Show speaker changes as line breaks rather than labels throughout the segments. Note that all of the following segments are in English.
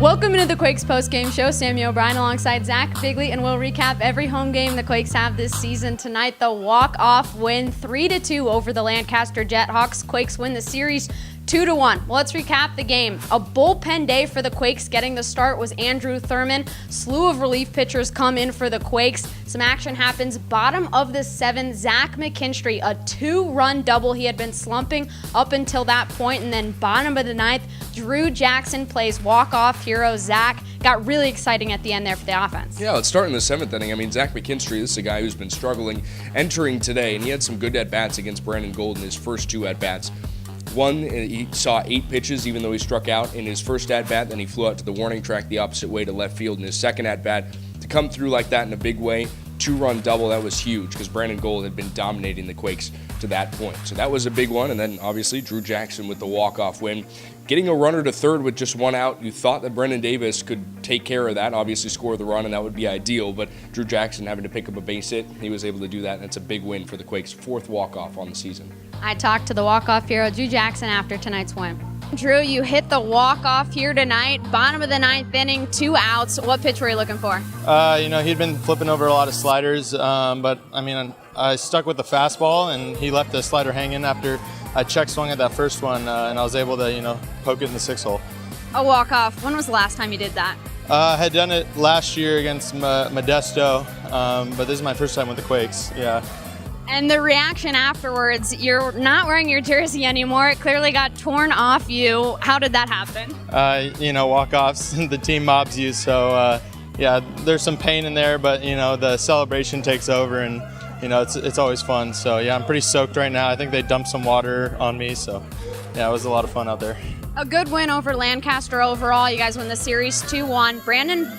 Welcome into the Quakes Postgame Show. Sammy O'Brien alongside Zach Bigley, and we'll recap every home game the Quakes have this season. Tonight, the walk-off win 3-2 over the Lancaster JetHawks. Quakes win the series 2-1. Well, let's recap the game. A bullpen day for the Quakes. Getting the start was Andrew Thurman. Slew of relief pitchers come in for the Quakes. Some action happens. Bottom of the 7th, Zach McKinstry, a 2-run double. He had been slumping up until that point. And then bottom of the 9th, Drew Jackson plays walk-off hero Zach. Got really exciting at the end there for the offense.
Yeah, let's start in the 7th inning. I mean, Zach McKinstry, this is a guy who's been struggling entering today, and he had some good at-bats against Brandon Gold in his first 2 at-bats. One, he saw 8 pitches, even though he struck out in his first at-bat. Then he flew out to the warning track the opposite way to left field in his second at-bat. To come through like that in a big way, 2-run double, that was huge because Brandon Gold had been dominating the Quakes to that point. So that was a big one. And then, obviously, Drew Jackson with the walk-off win. Getting a runner to third with just 1 out, you thought that Brendan Davis could take care of that, obviously score the run, and that would be ideal. But Drew Jackson having to pick up a base hit, he was able to do that, and it's a big win for the Quakes' 4th walk-off on the season.
I talked to the walk-off hero, Drew Jackson, after tonight's win. Drew, you hit the walk-off here tonight. Bottom of the 9th inning, 2 outs. What pitch were you looking for?
He'd been flipping over a lot of sliders, but I stuck with the fastball, and he left the slider hanging after I check swung at that first one, and I was able to, poke it in the 6th hole.
A walk-off. When was the last time you did that?
I had done it last year against Modesto, but this is my first time with the Quakes. Yeah.
And the reaction afterwards, you're not wearing your jersey anymore. It clearly got torn off you. How did that happen?
Walk-offs, the team mobs you, so there's some pain in there, but the celebration takes over, and it's always fun. So yeah, I'm pretty soaked right now. I think they dumped some water on me, so yeah, it was a lot of fun out there.
A good win over Lancaster overall. You guys win the series 2-1. Brandon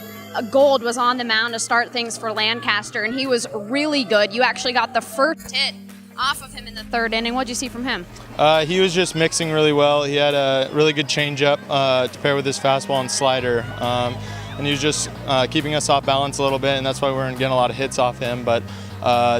Gold was on the mound to start things for Lancaster, and he was really good. You actually got the first hit off of him in the 3rd inning. What'd you see from him?
He was just mixing really well. He had a really good changeup to pair with his fastball and slider. And he was just keeping us off balance a little bit, and that's why we weren't getting a lot of hits off him. But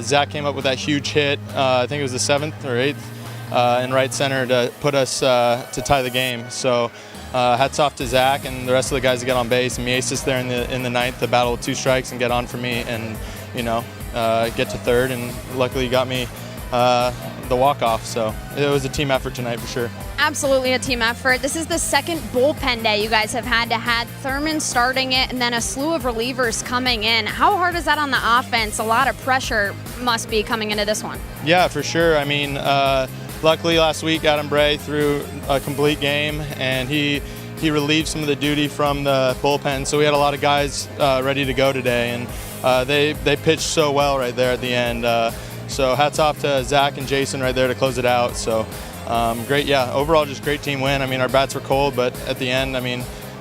Zach came up with that huge hit, I think it was the 7th or 8th, in right center to put us to tie the game. So hats off to Zach and the rest of the guys that got on base. And Miesis there in the 9th to battle with 2 strikes and get on for me and, get to 3rd. And luckily he got me the walk-off. So it was a team effort tonight for sure.
Absolutely a team effort. This is the 2nd bullpen day you guys have had Thurman starting it and then a slew of relievers coming in. How hard is that on the offense? A lot of pressure must be coming into this one.
Yeah, for sure. Luckily last week Adam Bray threw a complete game, and he relieved some of the duty from the bullpen. So we had a lot of guys ready to go today, and they pitched so well right there at the end. So hats off to Zach and Jason right there to close it out. So great, overall just great team win. Our bats were cold, but at the end,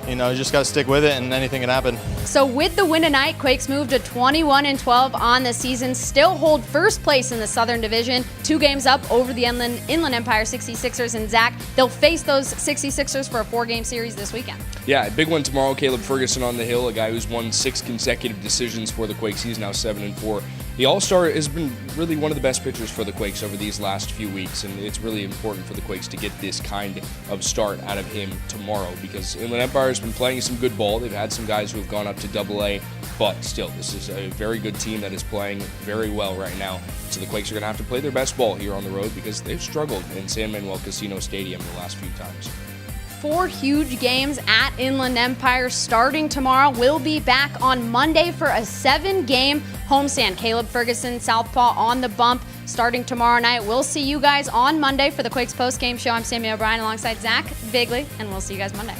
you just got to stick with it and anything can happen.
So with the win tonight, Quakes moved to 21-12 on the season, still hold first place in the Southern Division, 2 games up over the Inland Empire 66ers. And Zach, they'll face those 66ers for a 4-game series this weekend.
Yeah, big one tomorrow. Caleb Ferguson on the hill, a guy who's won 6 consecutive decisions for the Quakes. He's now 7-4. The All-Star has been really one of the best pitchers for the Quakes over these last few weeks, and it's really important for the Quakes to get this kind of start out of him tomorrow because Inland Empire has been playing some good ball. They've had some guys who have gone up to AA, but still, this is a very good team that is playing very well right now. So the Quakes are going to have to play their best ball here on the road because they've struggled in San Manuel Casino Stadium the last few times.
4 huge games at Inland Empire starting tomorrow. We'll be back on Monday for a 7-game homestand. Caleb Ferguson, southpaw, on the bump starting tomorrow night. We'll see you guys on Monday for the Quakes Postgame Show. I'm Sammy O'Brien alongside Zach Bigley, and we'll see you guys Monday.